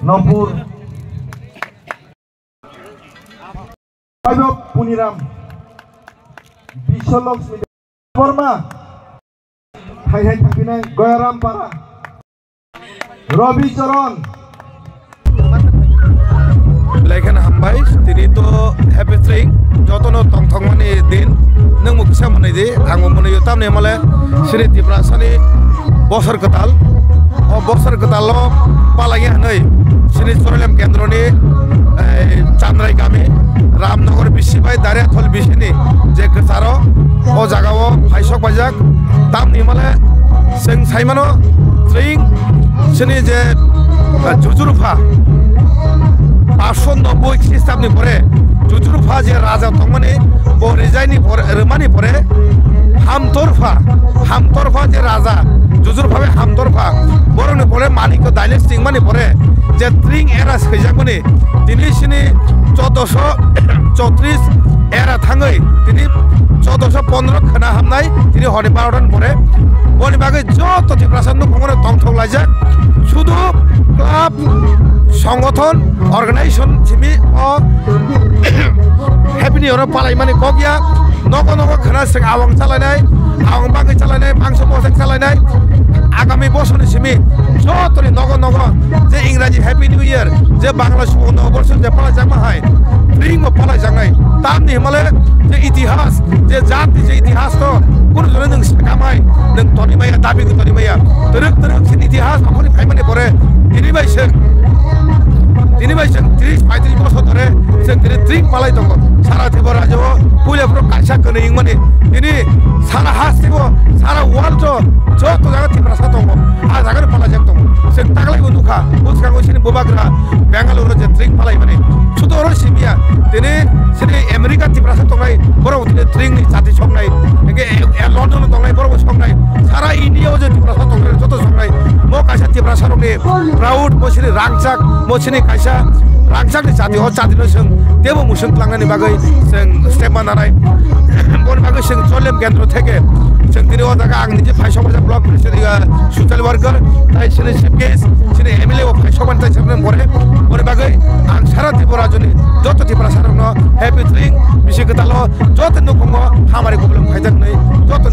Nopur Puniram Bisholok Forma Hai Thakina Goyaram Para Robi Charon Laikan hambai tini to happy string jotono tong mani din nang muksa mani di angmo mani yutam ne male Sri Tiprasani bosar ketal o bosar ketal lo palagi hanai Sri Sorolem Kendroni Chandrai kami Ramnagar Bisibai Darya Thol Bisini je kesaro o jagawo Haisok bajak tam ni male seng saimano string sini je jujurfa 590 খ্রিস্টাব্দে পরে জুজুরফা যে রাজা তংমানে ও রেজাইনি পরে রমানি পরে হামতরফা যে রাজা জুজুরফাবে হামতরফা বরনে পরে মানিক dynasty মানে পরে যে ত্রিং এরা সৈজাকমানে তিনি সিনি 1434 এরা থাঙ্গই তিনি 1415 খানা হামনাই তিনি হরে 12 পরে বনি বাগে যত ত্রিপ্রাসাদ খমরে তংথক লাইজাক শুধু ক্লাব সংগঠন অর্গানাইজেশন চিমি ও হ্যাপি নিউ ইয়ার পালাই মানে কগিয়া নগ খানা সিং আওয়াং চালানাই আওয়াং বাঙ্গি চালানাই মাংস পোশাক চালানাই আগামী বছরে চিমি যতনি নগ যে ইংরাজি হ্যাপি নিউ ইয়ার যে বাংলা নববর্ষ যে পালাই জামা হয় রিং পালাই জানাই তামনি হিমালয় যে ইতিহাস যে জাতি যে ইতিহাস তো কোন জনে নং সাকামাই নং তনিমাইয়া দাবি তনিমাইয়া তরক সিন ইতিহাস আপনি ফাইমানে পরে তিনি ভাই 30-35 বছর ধরে তিনি ট্রিং পালাই দङ সারা দিব রাজ্য পুলেপুর কাইসা কনে ইংমানে তিনি সারা হাস দিব সারা ওয়ার্ল্ড যত জায়গা ত্রিপ্রাসাদ দङ আর জায়গার পালাই যাক দङ जों तागलायगौ दुखा उस्कांगौ सिनि बोबाग्रा बेंगालुरु जे ट्रिं पालाई माने सुदो अर सिमिया दिनै सिनि आमेरिका त्रिप्रासाद दंनाय बरं दिनै ट्रिंनि जाति संनाय एके लन्डन दंनाय बरं संनाय सारा इन्डियाव जे त्रिप्रासाद दंनाय जत संनाय मो काइसा त्रिप्रासादनि प्राउड मोसिनि रांचाक मोसिनि काइसा रांचाकनि जाति हो जातिनो जों देबो मुसुं लांनायनि बागै जों स्टेटमेन्ट नानाय बन बागै जों जलेम केन्द्र थेके जों दिनै अदागा आं निजे फाइसबाजा ब्लक प्रेसिडेन्ट सुजल वर्कर ताइ सिनि चिफ गेस्ट सिनि एमएलए अफ फाइसबान ताइ सामने बरे बन बागै आं सारा त्रिपुरा जनि जत त्रिप्रासादनो हेपी ट्रिं बिसि गतालो जत नखंगो हामारि गबलम फाइदाक नै जत